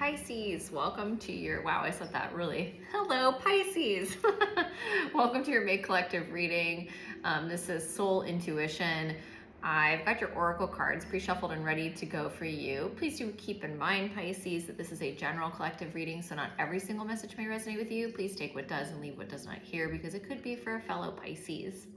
Pisces, welcome to your, wow, I said that really, hello Pisces. Welcome to your Make Collective reading. This is Soul Intuition. I've got your oracle cards pre-shuffled and ready to go for you. Please do keep in mind, Pisces, that this is a general collective reading, so not every single message may resonate with you. Please take what does and leave what does not here, because it could be for a fellow Pisces.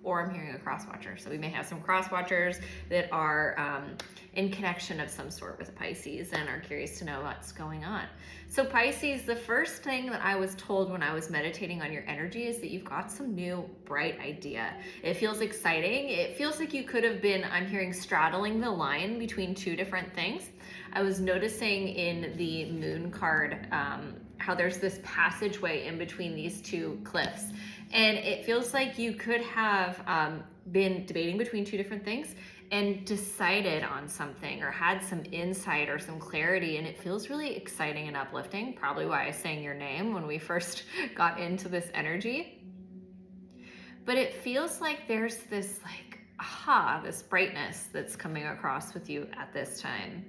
Or I'm hearing a cross-watcher. So we may have some cross-watchers that are in connection of some sort with a Pisces and are curious to know what's going on. So Pisces, the first thing that I was told when I was meditating on your energy is that you've got some new bright idea. It feels exciting. It feels like you could have been, I'm hearing, straddling the line between two different things. I was noticing in the moon card how there's this passageway in between these two cliffs. And it feels like you could have been debating between two different things and decided on something or had some insight or some clarity, and it feels really exciting and uplifting. Probably why I sang your name when we first got into this energy. But it feels like there's this like, aha, this brightness that's coming across with you at this time.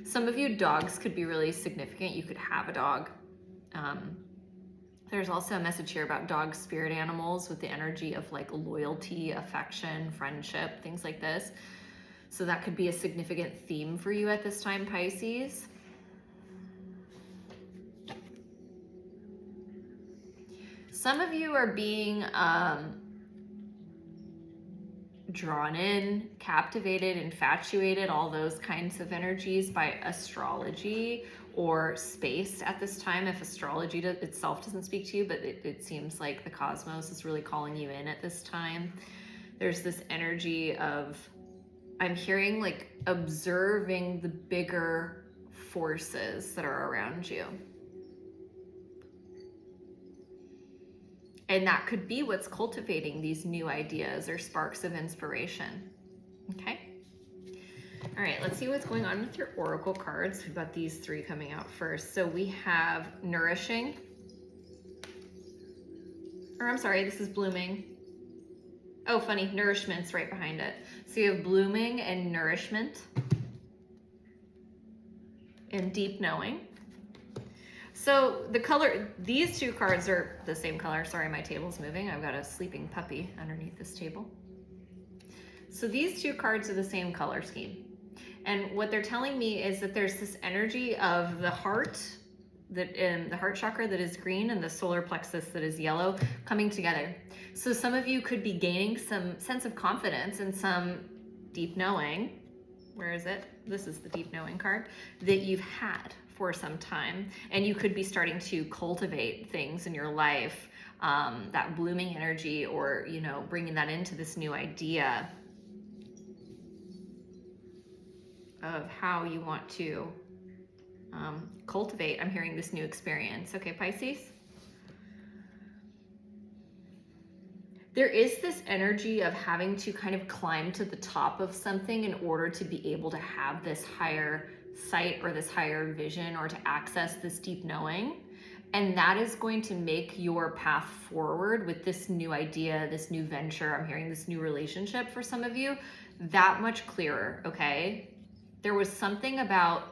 Some of you, dogs could be really significant. You could have a dog. There's also a message here about dog spirit animals with the energy of like loyalty, affection, friendship, things like this. So that could be a significant theme for you at this time, Pisces. Some of you are being drawn in, captivated, infatuated, all those kinds of energies by astrology or space at this time. If astrology itself doesn't speak to you, but it seems like the cosmos is really calling you in at this time. There's this energy of, I'm hearing like observing the bigger forces that are around you. And that could be what's cultivating these new ideas or sparks of inspiration. Okay. All right, let's see what's going on with your oracle cards. We've got these three coming out first. So we have nourishing, or I'm sorry, this is blooming. Oh, funny, nourishment's right behind it. So you have blooming and nourishment and deep knowing. So the color, these two cards are the same color. Sorry, my table's moving. I've got a sleeping puppy underneath this table. So these two cards are the same color scheme. And what they're telling me is that there's this energy of the heart, that in the heart chakra that is green and the solar plexus that is yellow coming together. So some of you could be gaining some sense of confidence and some deep knowing. Where is it? This is the deep knowing card that you've had for some time, and you could be starting to cultivate things in your life, that blooming energy, or bringing that into this new idea of how you want to cultivate. I'm hearing this new experience. Okay, Pisces. There is this energy of having to kind of climb to the top of something in order to be able to have this higher sight or this higher vision or to access this deep knowing. And that is going to make your path forward with this new idea, this new venture. I'm hearing this new relationship for some of you that much clearer. Okay. There was something about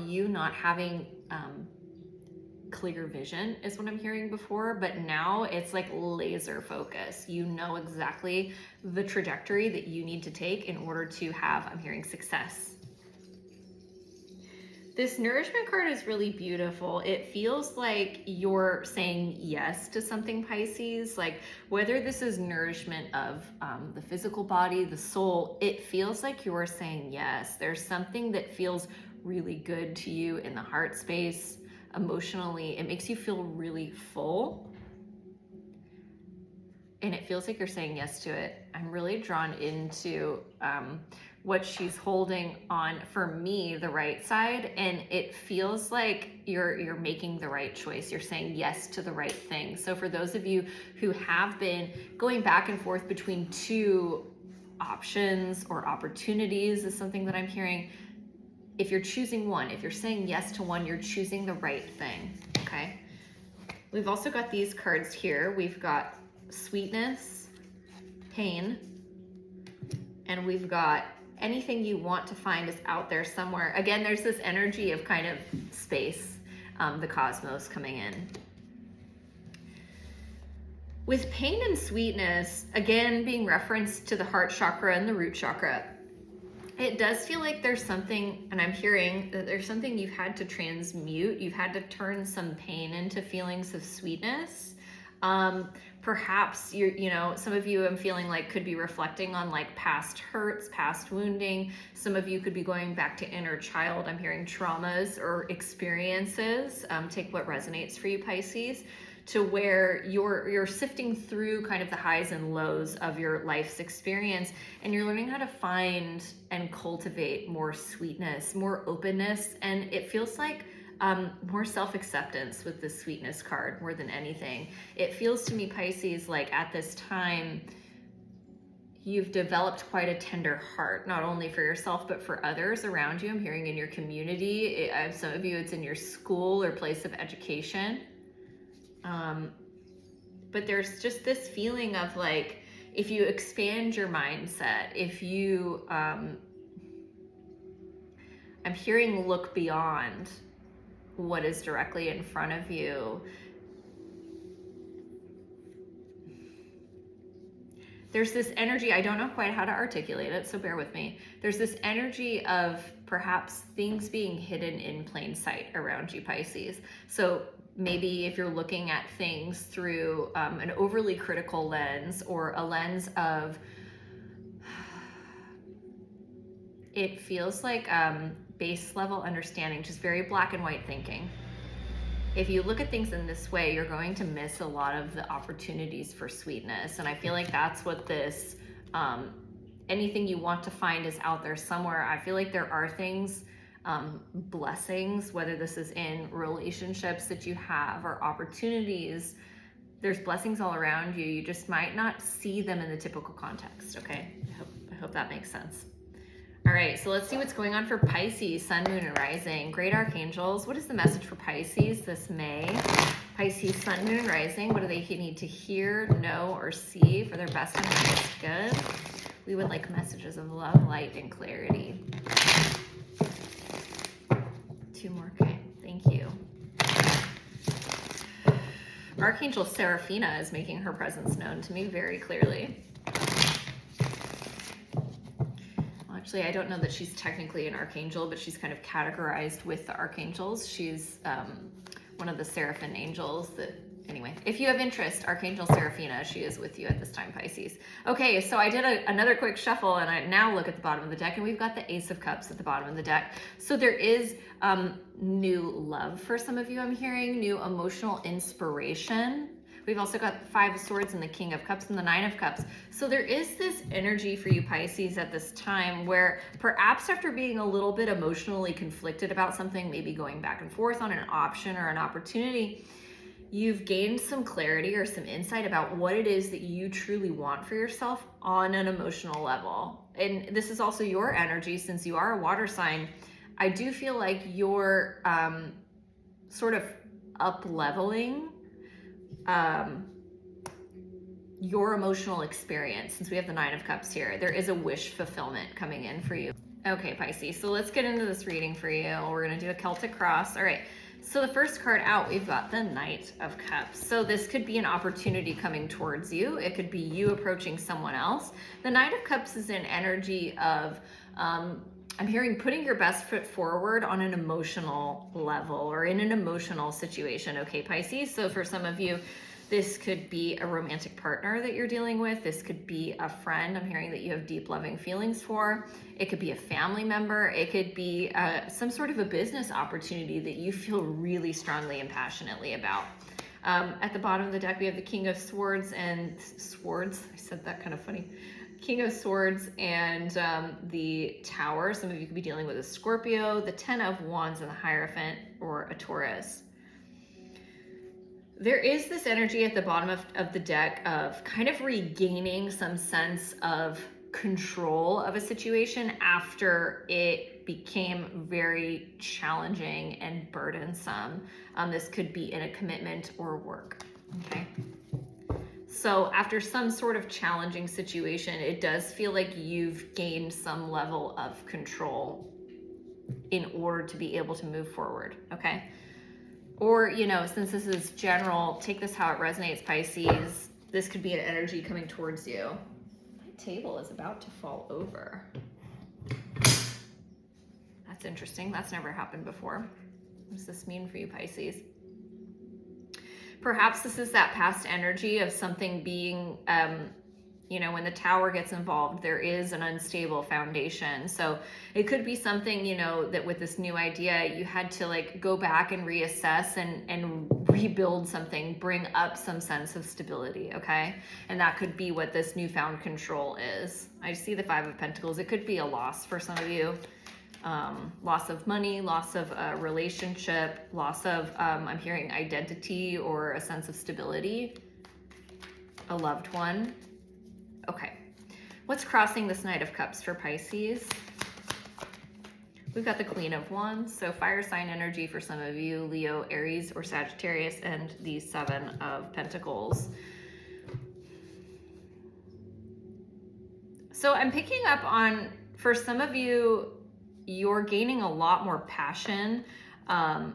you not having clear vision is what I'm hearing before, but now it's like laser focus. You know exactly the trajectory that you need to take in order to have, I'm hearing, success. This nourishment card is really beautiful. It feels like you're saying yes to something, Pisces, like whether this is nourishment of the physical body, the soul, it feels like you're saying yes. There's something that feels really good to you in the heart space. Emotionally, it makes you feel really full, and it feels like you're saying yes to it. I'm really drawn into what she's holding on, for me, the right side, and it feels like you're making the right choice. You're saying yes to the right thing. So for those of you who have been going back and forth between two options or opportunities, is something that I'm hearing. If you're choosing one, if you're saying yes to one, you're choosing the right thing, okay? We've also got these cards here. We've got sweetness, pain, And we've got anything you want to find is out there somewhere. Again, there's this energy of kind of space, the cosmos coming in. With pain and sweetness, again, being referenced to the heart chakra and the root chakra, it does feel like there's something, and I'm hearing that there's something you've had to transmute. You've had to turn some pain into feelings of sweetness. Perhaps some of you I'm feeling like could be reflecting on like past hurts, past wounding. Some of you could be going back to inner child. I'm hearing traumas or experiences. Take what resonates for you, Pisces, to where you're sifting through kind of the highs and lows of your life's experience, and you're learning how to find and cultivate more sweetness, more openness, and it feels like more self-acceptance with the sweetness card more than anything. It feels to me, Pisces, like at this time, you've developed quite a tender heart, not only for yourself, but for others around you. I'm hearing in your community. Some of you, it's in your school or place of education. But there's just this feeling of like, if you expand your mindset, if you, I'm hearing look beyond what is directly in front of you. There's this energy, I don't know quite how to articulate it, so bear with me. There's this energy of perhaps things being hidden in plain sight around you, Pisces. So maybe if you're looking at things through an overly critical lens, or a lens of, it feels like base level understanding, just very black and white thinking. If you look at things in this way, you're going to miss a lot of the opportunities for sweetness. And I feel like that's what this, anything you want to find is out there somewhere. I feel like there are things, blessings, whether this is in relationships that you have or opportunities, there's blessings all around you. You just might not see them in the typical context, okay? I hope that makes sense. All right, so let's see what's going on for Pisces, Sun, Moon, and Rising. Great Archangels, what is the message for Pisces this May? Pisces, Sun, Moon, and Rising, what do they need to hear, know, or see for their best and highest good? We would like messages of love, light, and clarity. 2 more, okay, thank you. Archangel Seraphina is making her presence known to me very clearly. Actually, I don't know that she's technically an archangel, but she's kind of categorized with the archangels. She's one of the seraphim angels that, anyway, if you have interest, Archangel Seraphina, she is with you at this time, Pisces. Okay, so I did another quick shuffle, and I now look at the bottom of the deck, and we've got the Ace of Cups at the bottom of the deck. So there is new love for some of you, I'm hearing, new emotional inspiration. We've also got the 5 of Swords and the King of Cups and the 9 of Cups. So there is this energy for you, Pisces, at this time where perhaps after being a little bit emotionally conflicted about something, maybe going back and forth on an option or an opportunity, you've gained some clarity or some insight about what it is that you truly want for yourself on an emotional level. And this is also your energy, since you are a water sign. I do feel like you're sort of up-leveling your emotional experience. Since we have the 9 of Cups here, there is a wish fulfillment coming in for you. Okay, Pisces, so let's get into this reading for you. We're going to do a Celtic cross. All right, so the first card out, we've got the Knight of Cups. So this could be an opportunity coming towards you. It could be you approaching someone else. The Knight of Cups is an energy of I'm hearing putting your best foot forward on an emotional level or in an emotional situation, okay, Pisces? So for some of you, this could be a romantic partner that you're dealing with. This could be a friend I'm hearing that you have deep loving feelings for. It could be a family member. It could be some sort of a business opportunity that you feel really strongly and passionately about. At the bottom of the deck, we have the King of Swords and Swords. I said that kind of funny. King of Swords and the Tower. Some of you could be dealing with a Scorpio, the 10 of Wands, and the Hierophant, or a Taurus. There is this energy at the bottom of the deck of kind of regaining some sense of control of a situation after it became very challenging and burdensome. This could be in a commitment or work, okay? So after some sort of challenging situation, it does feel like you've gained some level of control in order to be able to move forward, okay? Or, you know, since this is general, take this how it resonates, Pisces. This could be an energy coming towards you. My table is about to fall over. That's interesting. That's never happened before. What does this mean for you, Pisces? Perhaps this is that past energy of something being, you know, when the tower gets involved, there is an unstable foundation. So it could be something, you know, that with this new idea, you had to like go back and reassess and rebuild something, bring up some sense of stability, okay? And that could be what this newfound control is. I see the Five of Pentacles. It could be a loss for some of you. Loss of money, loss of a relationship, loss of, I'm hearing identity or a sense of stability, a loved one. Okay, what's crossing this Knight of Cups for Pisces? We've got the Queen of Wands, so fire sign energy for some of you, Leo, Aries, or Sagittarius, and the Seven of Pentacles. So I'm picking up on, for some of you, you're gaining a lot more passion and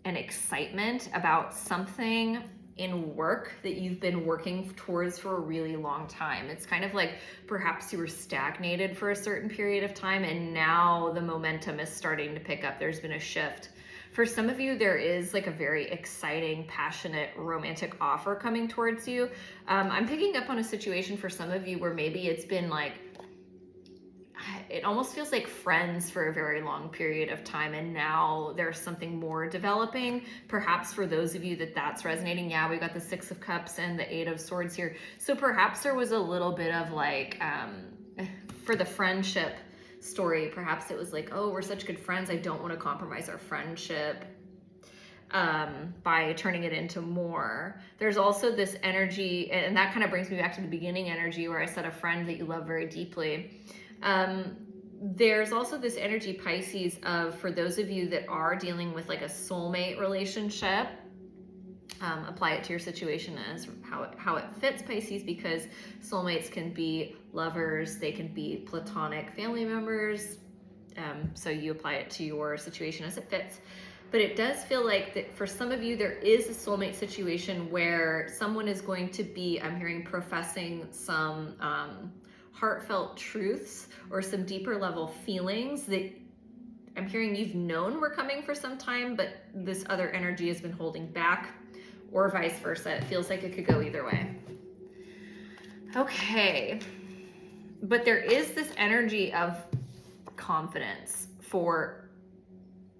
excitement about something in work that you've been working towards for a really long time. It's kind of like perhaps you were stagnated for a certain period of time and now the momentum is starting to pick up. There's been a shift. For some of you, there is like a very exciting, passionate, romantic offer coming towards you. I'm picking up on a situation for some of you where maybe it's been like, it almost feels like friends for a very long period of time, and now there's something more developing. Perhaps for those of you that's resonating, yeah, we got the Six of Cups and the Eight of Swords here. So perhaps there was a little bit of like, for the friendship story, perhaps it was like, oh, we're such good friends, I don't want to compromise our friendship by turning it into more. There's also this energy, and that kind of brings me back to the beginning energy where I said a friend that you love very deeply. There's also this energy, Pisces, of for those of you that are dealing with like a soulmate relationship, apply it to your situation as how it fits, Pisces, because soulmates can be lovers, they can be platonic family members, so you apply it to your situation as it fits. But it does feel like that for some of you, there is a soulmate situation where someone is going to be, I'm hearing, professing some heartfelt truths or some deeper level feelings that I'm hearing you've known were coming for some time, but this other energy has been holding back, or vice versa. It feels like it could go either way. Okay, but there is this energy of confidence for,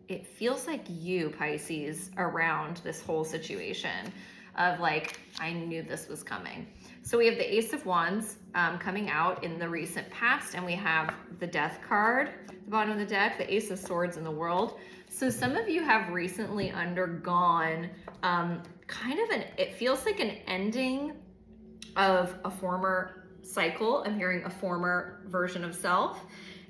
it feels like you, Pisces, around this whole situation of like, I knew this was coming. So we have the Ace of Wands coming out in the recent past, and we have the Death card at the bottom of the deck, the Ace of Swords in the World. So some of you have recently undergone kind of it feels like an ending of a former cycle. I'm hearing a former version of self,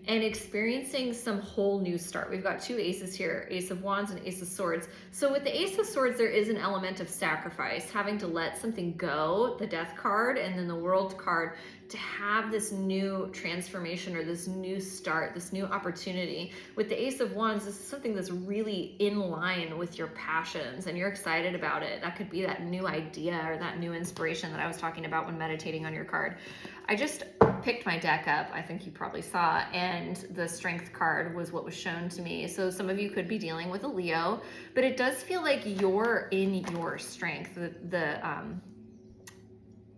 and experiencing some whole new start. We've got two aces here, Ace of Wands and Ace of Swords. So with the Ace of Swords, there is an element of sacrifice, having to let something go, the Death card, and then the World card, to have this new transformation or this new start, this new opportunity. With the Ace of Wands, this is something that's really in line with your passions and you're excited about it. That could be that new idea or that new inspiration that I was talking about when meditating on your card. I just picked my deck up, I think you probably saw, and the Strength card was what was shown to me. So some of you could be dealing with a Leo, but it does feel like you're in your strength. The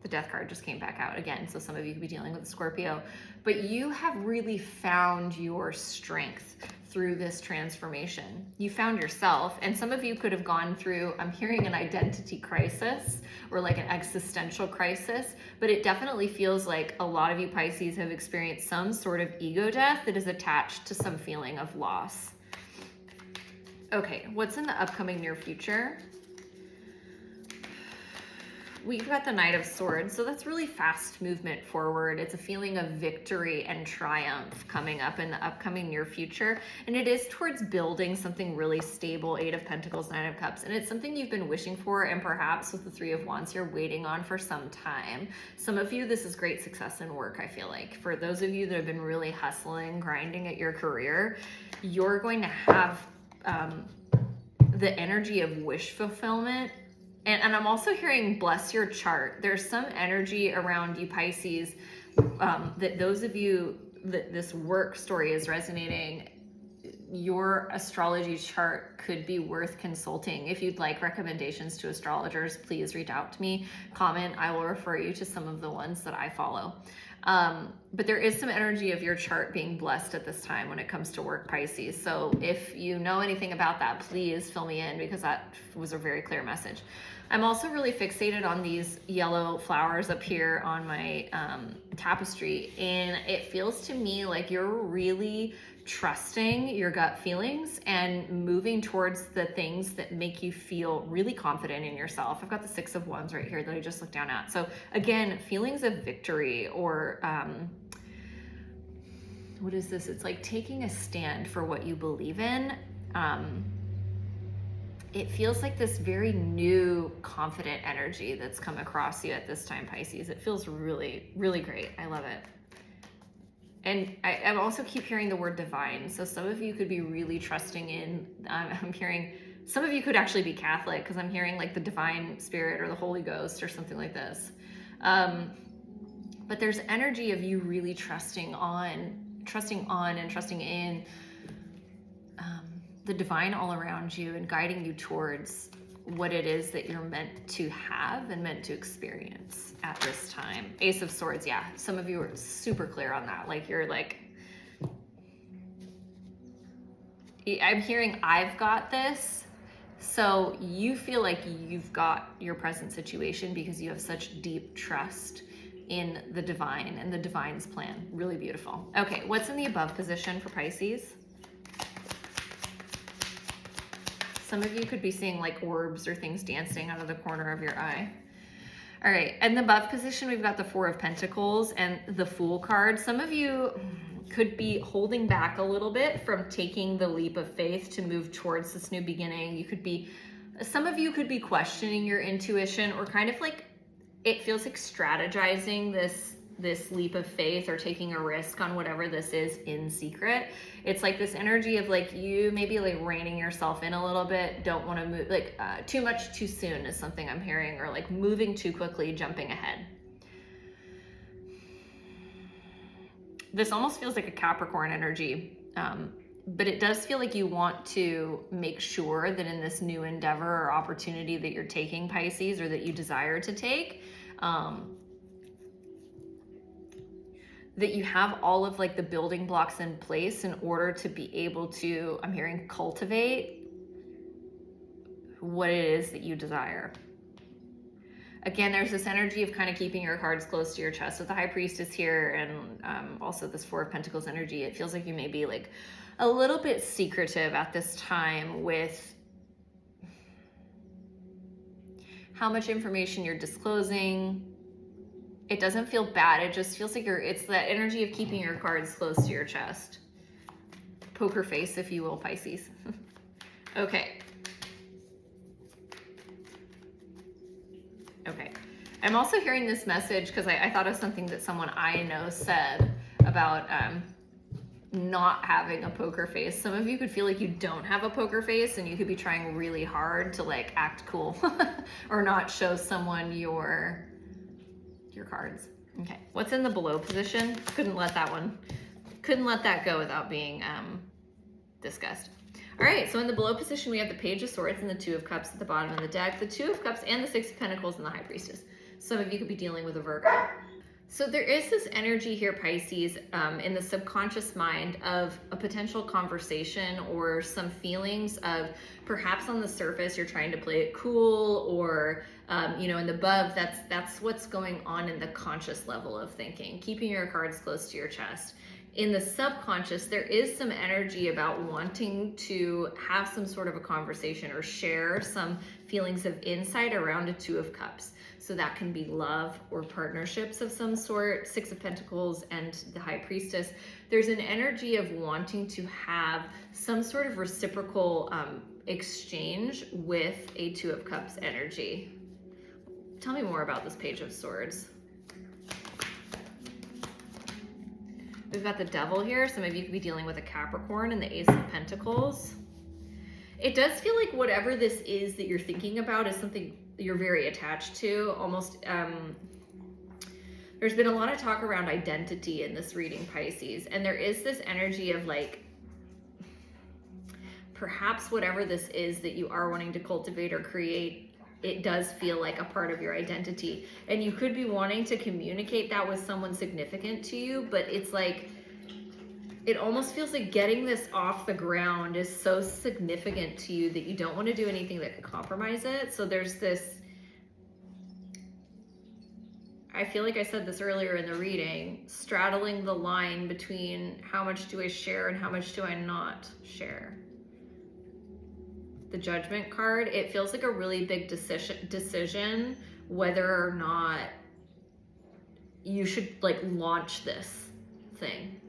Death card just came back out again, so some of you could be dealing with a Scorpio, but you have really found your strength through this transformation. You found yourself, and some of you could have gone through, I'm hearing, an identity crisis or like an existential crisis, but it definitely feels like a lot of you, Pisces, have experienced some sort of ego death that is attached to some feeling of loss. Okay, what's in the upcoming near future? we've got the Knight of Swords, so that's really fast movement forward. It's a feeling of victory and triumph coming up in the upcoming near future, and it is towards building something really stable. Eight of Pentacles, Nine of Cups, and it's something you've been wishing for, and perhaps with the Three of Wands you're waiting on for some time. Some of you, this is great success in work. I feel like for those of you that have been really hustling, grinding at your career, you're going to have the energy of wish fulfillment. And I'm also hearing bless your chart. There's some energy around you, Pisces, that those of you that this work story is resonating, your astrology chart could be worth consulting. If you'd like recommendations to astrologers, please reach out to me, comment. I will refer you to some of the ones that I follow. But there is some energy of your chart being blessed at this time when it comes to work, Pisces. So if you know anything about that, please fill me in, because that was a very clear message. I'm also really fixated on these yellow flowers up here on my tapestry, and it feels to me like you're really trusting your gut feelings and moving towards the things that make you feel really confident in yourself. I've got the Six of Wands right here that I just looked down at. So again, feelings of victory, or what is this? It's like taking a stand for what you believe in. It feels like this very new, confident energy that's come across you at this time, Pisces. It feels really, really great. I love it. And I also keep hearing the word divine. So some of you could be really trusting in, I'm hearing, some of you could actually be Catholic, because I'm hearing like the divine spirit or the Holy Ghost or something like this. But there's energy of you really trusting on and trusting in the divine all around you, and guiding you towards what it is that you're meant to have and meant to experience at this time. Ace of Swords, yeah. Some of you are super clear on that. Like you're like, I'm hearing I've got this. So you feel like you've got your present situation because you have such deep trust in the divine and the divine's plan. Really beautiful. Okay, what's in the above position for Pisces? Some of you could be seeing like orbs or things dancing out of the corner of your eye. All right, in the above position, we've got the Four of Pentacles and the Fool card. Some of you could be holding back a little bit from taking the leap of faith to move towards this new beginning. Some of you could be questioning your intuition, or kind of like, it feels like strategizing this leap of faith or taking a risk on whatever this is in secret. It's like this energy of like you maybe like reining yourself in a little bit, don't want to move, like too much too soon is something I'm hearing, or like moving too quickly, jumping ahead. This almost feels like a Capricorn energy, but it does feel like you want to make sure that in this new endeavor or opportunity that you're taking, Pisces, or that you desire to take, that you have all of like the building blocks in place in order to be able to, I'm hearing, cultivate what it is that you desire. Again, there's this energy of kind of keeping your cards close to your chest with the High Priestess here, and also this Four of Pentacles energy. It feels like you may be like a little bit secretive at this time with how much information you're disclosing. It doesn't feel bad. It just feels like it's that energy of keeping your cards close to your chest. Poker face, if you will, Pisces. Okay. Okay. I'm also hearing this message because I thought of something that someone I know said about not having a poker face. Some of you could feel like you don't have a poker face, and you could be trying really hard to like act cool or not show someone your cards. Okay, what's in the below position? Couldn't let that go without being discussed. All right, so in the below position, we have the Page of Swords and the Two of Cups at the bottom of the deck, the Two of Cups and the Six of Pentacles and the High Priestess. Some of you could be dealing with a Virgo. So there is this energy here, Pisces, in the subconscious mind of a potential conversation or some feelings of perhaps on the surface you're trying to play it cool, or in the above, that's what's going on in the conscious level of thinking, keeping your cards close to your chest. in the subconscious, there is some energy about wanting to have some sort of a conversation or share some feelings of insight around a Two of Cups. So that can be love or partnerships of some sort, Six of Pentacles and the High Priestess. There's an energy of wanting to have some sort of reciprocal exchange with a Two of Cups energy. Tell me more about this Page of Swords. We've got the Devil here. Some of you could be dealing with a Capricorn and the Ace of Pentacles. It does feel like whatever this is that you're thinking about is something you're very attached to. Almost, there's been a lot of talk around identity in this reading, Pisces. And there is this energy of like, perhaps whatever this is that you are wanting to cultivate or create, it does feel like a part of your identity. And you could be wanting to communicate that with someone significant to you, but it's like, it almost feels like getting this off the ground is so significant to you that you don't want to do anything that could compromise it. So there's this, I feel like I said this earlier in the reading, straddling the line between how much do I share and how much do I not share. The Judgment card, it feels like a really big decision whether or not you should like launch this thing.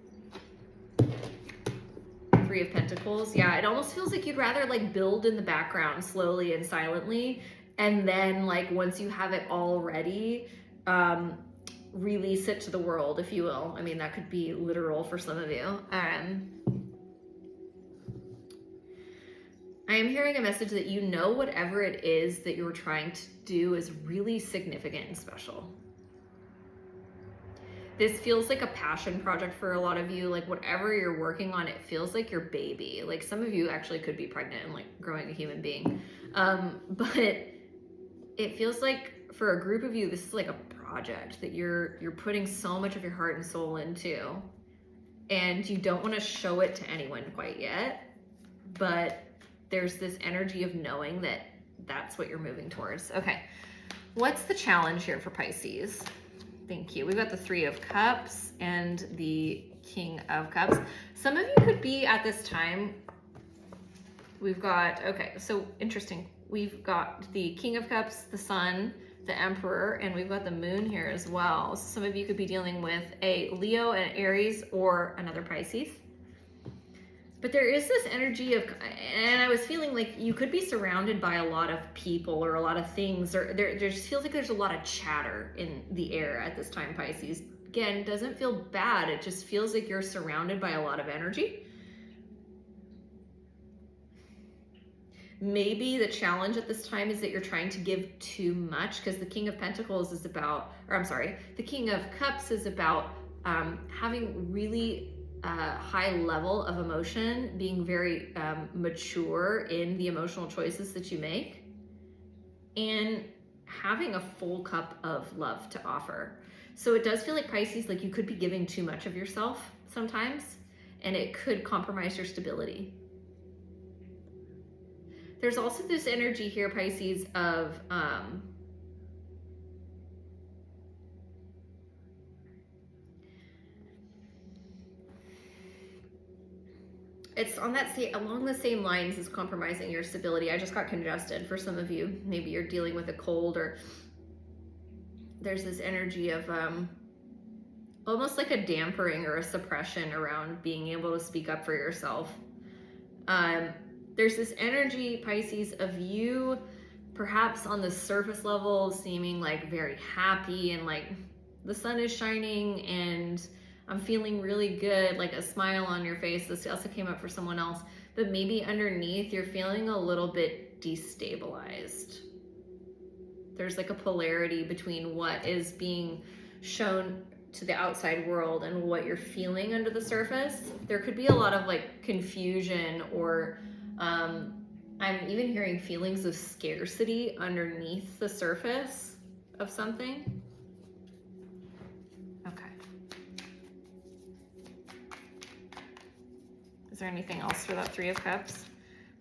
Three of Pentacles, yeah, it almost feels like you'd rather like build in the background slowly and silently, and then like once you have it all ready, release it to the world, if you will. I mean, that could be literal for some of you. I am hearing a message that you know whatever it is that you're trying to do is really significant and special. This feels like a passion project for a lot of you. Like whatever you're working on, it feels like your baby. Like some of you actually could be pregnant and like growing a human being. But it feels like for a group of you, this is like a project that you're putting so much of your heart and soul into. And you don't want to show it to anyone quite yet. But there's this energy of knowing that that's what you're moving towards. Okay, what's the challenge here for Pisces? Thank you. We've got the Three of Cups and the King of Cups. Some of you could be at this time, we've got, okay, so interesting. We've got the King of Cups, the Sun, the Emperor, and we've got the Moon here as well. So some of you could be dealing with a Leo, an Aries, or another Pisces. But there is this energy of, and I was feeling like you could be surrounded by a lot of people or a lot of things, or there just feels like there's a lot of chatter in the air at this time, Pisces. Again, doesn't feel bad. It just feels like you're surrounded by a lot of energy. Maybe the challenge at this time is that you're trying to give too much, because the King of Pentacles is about, or I'm sorry, the King of Cups is about having really high level of emotion, being very mature in the emotional choices that you make, and having a full cup of love to offer. So it does feel like, Pisces, like you could be giving too much of yourself sometimes, and it could compromise your stability. There's also this energy here, Pisces, of it's on that along the same lines as compromising your stability. I just got congested for some of you. Maybe you're dealing with a cold, or there's this energy of almost like a dampering or a suppression around being able to speak up for yourself. There's this energy, Pisces, of you perhaps on the surface level seeming like very happy and like the sun is shining and I'm feeling really good, like a smile on your face. This also came up for someone else, but maybe underneath you're feeling a little bit destabilized. There's like a polarity between what is being shown to the outside world and what you're feeling under the surface. There could be a lot of like confusion, or I'm even hearing feelings of scarcity underneath the surface of something. Okay. Is there anything else for that Three of Cups?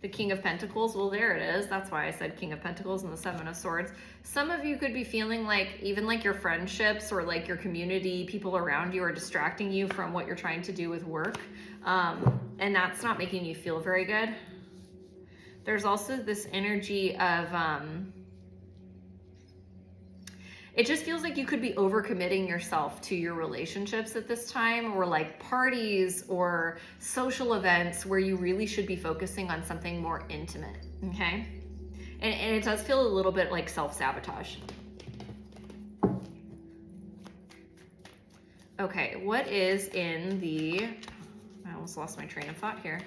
The King of Pentacles, well, there it is. That's why I said King of Pentacles and the Seven of Swords. Some of you could be feeling like even like your friendships or like your community, people around you are distracting you from what you're trying to do with work. And that's not making you feel very good. There's also this energy of, it just feels like you could be overcommitting yourself to your relationships at this time, or like parties or social events where you really should be focusing on something more intimate, okay? And it does feel a little bit like self-sabotage. Okay, what is in the, I almost lost my train of thought here.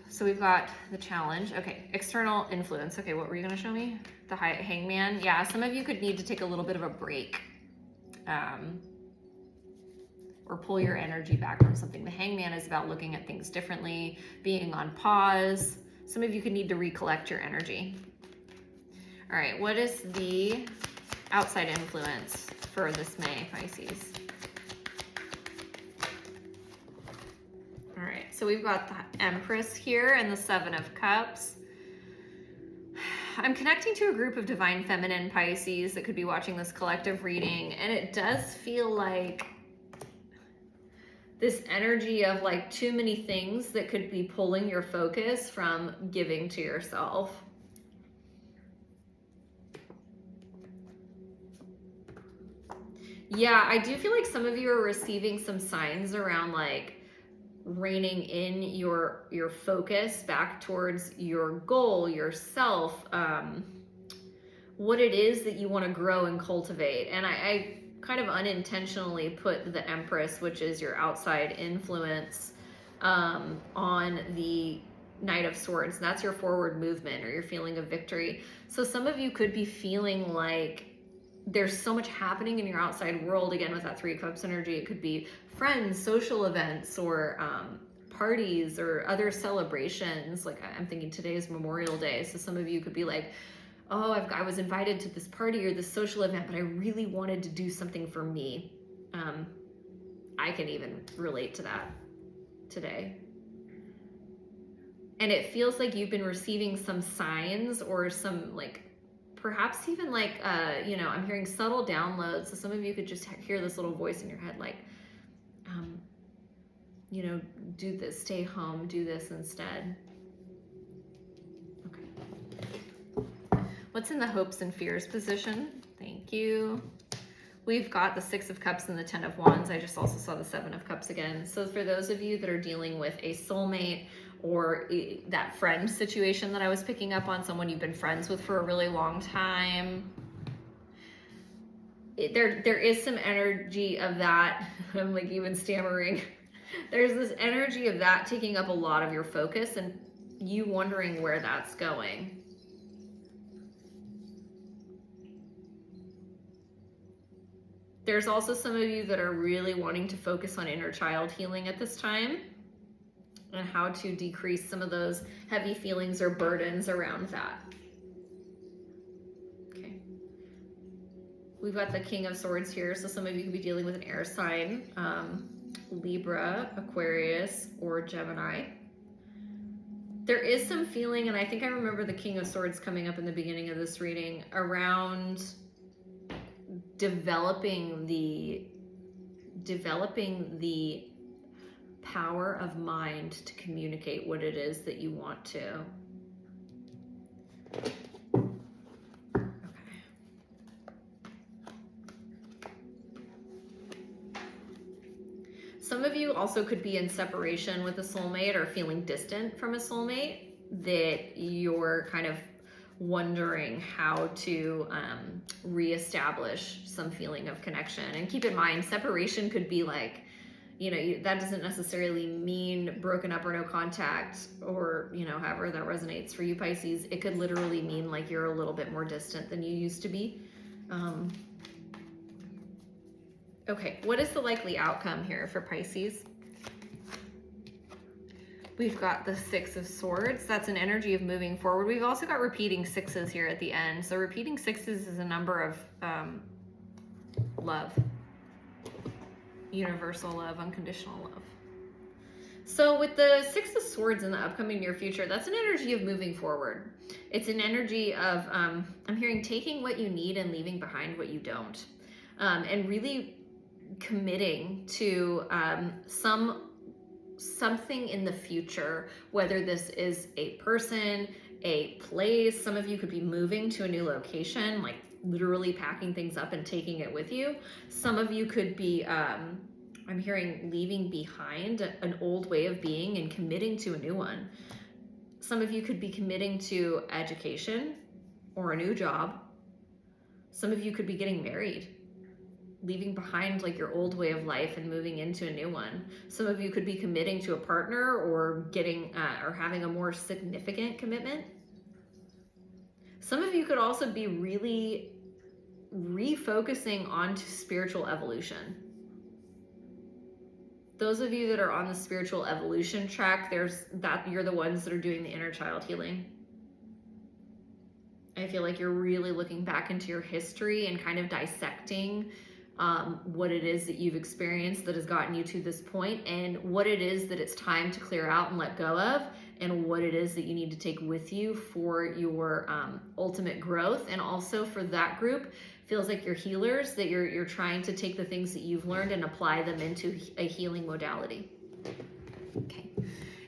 So we've got the challenge. Okay, external influence. Okay, what were you gonna show me? The hangman. Yeah, some of you could need to take a little bit of a break, or pull your energy back from something. The hangman is about looking at things differently, being on pause. Some of you could need to recollect your energy. All right, what is the outside influence for this May, Pisces? All right, so we've got the Empress here and the Seven of Cups. I'm connecting to a group of divine feminine Pisces that could be watching this collective reading, and it does feel like this energy of like too many things that could be pulling your focus from giving to yourself. Yeah, I do feel like some of you are receiving some signs around like reining in your focus back towards your goal, yourself, what it is that you want to grow and cultivate. And I kind of unintentionally put the Empress, which is your outside influence, on the Knight of Swords. That's your forward movement or your feeling of victory. So some of you could be feeling like there's so much happening in your outside world. Again, with that Three of Cups energy, it could be friends, social events, or parties or other celebrations. Like I'm thinking today is Memorial Day. So some of you could be like, oh, I was invited to this party or this social event, but I really wanted to do something for me. I can even relate to that today. And it feels like you've been receiving some signs or some like, perhaps even like, I'm hearing subtle downloads. So some of you could just hear this little voice in your head, like, do this, stay home, do this instead. Okay. What's in the hopes and fears position? Thank you. We've got the Six of Cups and the Ten of Wands. I just also saw the Seven of Cups again. So for those of you that are dealing with a soulmate or that friend situation that I was picking up on, someone you've been friends with for a really long time, there is some energy of that. I'm like even stammering. There's this energy of that taking up a lot of your focus and you wondering where that's going. There's also some of you that are really wanting to focus on inner child healing at this time and how to decrease some of those heavy feelings or burdens around that. Okay. We've got the King of Swords here. So some of you could be dealing with an air sign, Libra, Aquarius, or Gemini. There is some feeling, and I think I remember the King of Swords coming up in the beginning of this reading, around developing the power of mind to communicate what it is that you want to. Okay. Some of you also could be in separation with a soulmate or feeling distant from a soulmate, that you're kind of wondering how to reestablish some feeling of connection. And keep in mind, separation could be like, that doesn't necessarily mean broken up or no contact, or, however that resonates for you, Pisces. It could literally mean like you're a little bit more distant than you used to be. Okay, what is the likely outcome here for Pisces? We've got the Six of Swords. That's an energy of moving forward. We've also got repeating sixes here at the end. So repeating sixes is a number of love. Universal love, unconditional love. So with the Six of Swords in the upcoming near future, that's an energy of moving forward. It's an energy of, I'm hearing taking what you need and leaving behind what you don't. And really committing to something in the future, whether this is a person, a place. Some of you could be moving to a new location, like literally packing things up and taking it with you. Some of you could be, I'm hearing leaving behind an old way of being and committing to a new one. Some of you could be committing to education or a new job. Some of you could be getting married, leaving behind like your old way of life and moving into a new one. Some of you could be committing to a partner or getting or having a more significant commitment. Some of you could also be really refocusing on spiritual evolution. Those of you that are on the spiritual evolution track, you're the ones that are doing the inner child healing. I feel like you're really looking back into your history and kind of dissecting what it is that you've experienced that has gotten you to this point, and what it is that it's time to clear out and let go of, and what it is that you need to take with you for your ultimate growth. And also for that group, feels like you're healers, that you're trying to take the things that you've learned and apply them into a healing modality. Okay.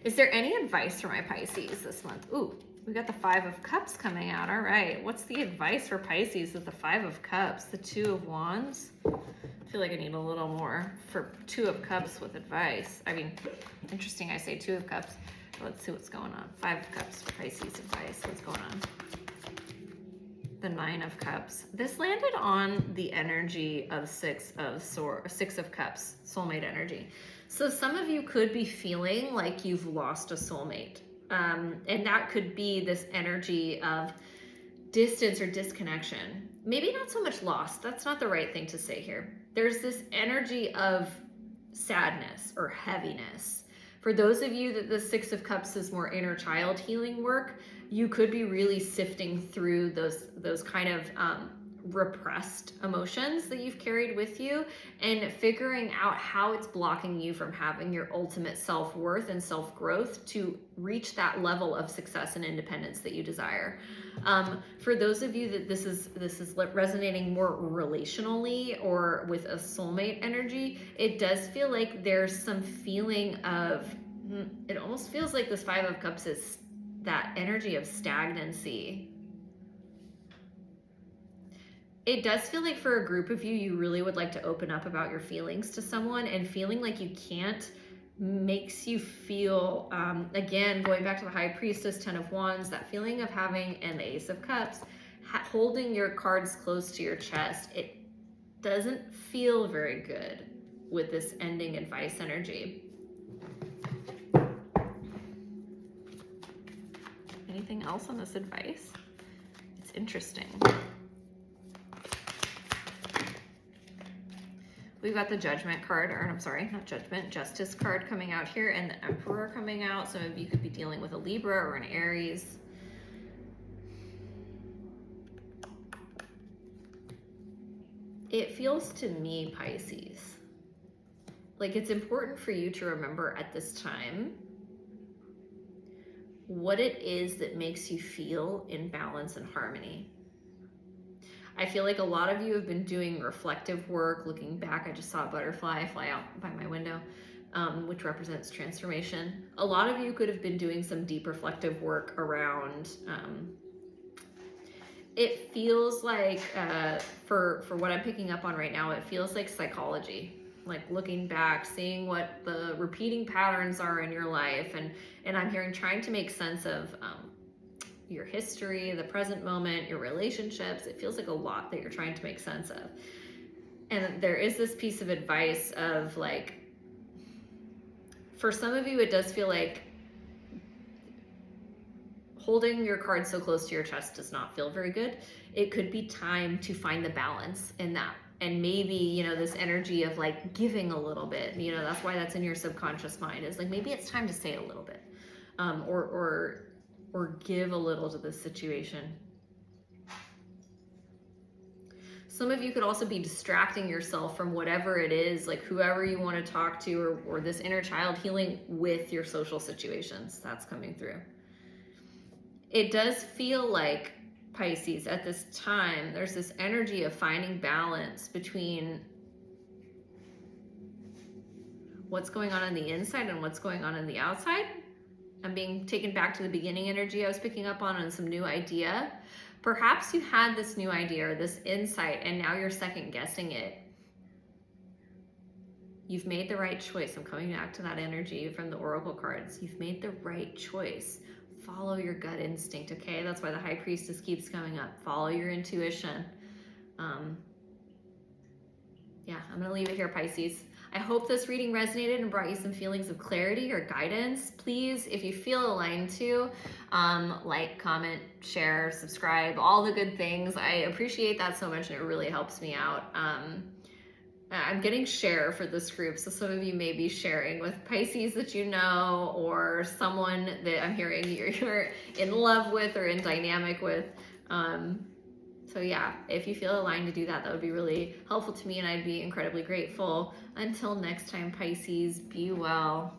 Is there any advice for my Pisces this month? Ooh, we got the Five of Cups coming out. All right. What's the advice for Pisces with the Five of Cups? The Two of Wands. I feel like I need a little more for Two of Cups with advice. I mean, interesting I say Two of Cups. Let's see what's going on. Five of Cups for Pisces advice. What's going on? The Nine of Cups. This landed on the energy of Six of Cups, soulmate energy. So some of you could be feeling like you've lost a soulmate. And that could be this energy of distance or disconnection. Maybe not so much loss. That's not the right thing to say here. There's this energy of sadness or heaviness. For those of you that the Six of Cups is more inner child healing work, you could be really sifting through those kind of repressed emotions that you've carried with you and figuring out how it's blocking you from having your ultimate self-worth and self-growth to reach that level of success and independence that you desire. For those of you that this is resonating more relationally or with a soulmate energy, it does feel like there's some feeling of, it almost feels like this Five of Cups is that energy of stagnancy. It does feel like for a group of you, you really would like to open up about your feelings to someone, and feeling like you can't makes you feel, again, going back to the High Priestess, Ten of Wands, that feeling of having, and the Ace of Cups, holding your cards close to your chest. It doesn't feel very good with this ending advice energy. Anything else on this advice? It's interesting. We've got the Judgment card, or I'm sorry, not Judgment, Justice card coming out here, and the Emperor coming out. Some of you could be dealing with a Libra or an Aries. It feels to me, Pisces, like it's important for you to remember at this time what it is that makes you feel in balance and harmony. I feel like a lot of you have been doing reflective work, looking back. I just saw a butterfly fly out by my window, which represents transformation. A lot of you could have been doing some deep reflective work around, it feels like, for what I'm picking up on right now, it feels like psychology, like looking back, seeing what the repeating patterns are in your life. And I'm hearing trying to make sense of, your history, the present moment, your relationships. It feels like a lot that you're trying to make sense of. And there is this piece of advice of like, for some of you, it does feel like holding your cards so close to your chest does not feel very good. It could be time to find the balance in that. And maybe, you know, this energy of like giving a little bit, you know, that's why that's in your subconscious mind, is like, maybe it's time to say a little bit, or give a little to this situation. Some of you could also be distracting yourself from whatever it is, like whoever you want to talk to, or this inner child healing with your social situations. That's coming through. It does feel like, Pisces, at this time, there's this energy of finding balance between what's going on the inside and what's going on the outside. I'm being taken back to the beginning energy I was picking up on some new idea. Perhaps you had this new idea or this insight and now you're second guessing it. You've made the right choice. I'm coming back to that energy from the oracle cards. You've made the right choice. Follow your gut instinct, okay? That's why the High Priestess keeps coming up. Follow your intuition. Yeah, I'm going to leave it here, Pisces. I hope this reading resonated and brought you some feelings of clarity or guidance. Please, if you feel aligned to, like, comment, share, subscribe, all the good things. I appreciate that so much and it really helps me out. I'm getting share for this group, so some of you may be sharing with Pisces that you know, or someone that I'm hearing you're in love with or in dynamic with. So yeah, if you feel aligned to do that, that would be really helpful to me and I'd be incredibly grateful. Until next time, Pisces, be well.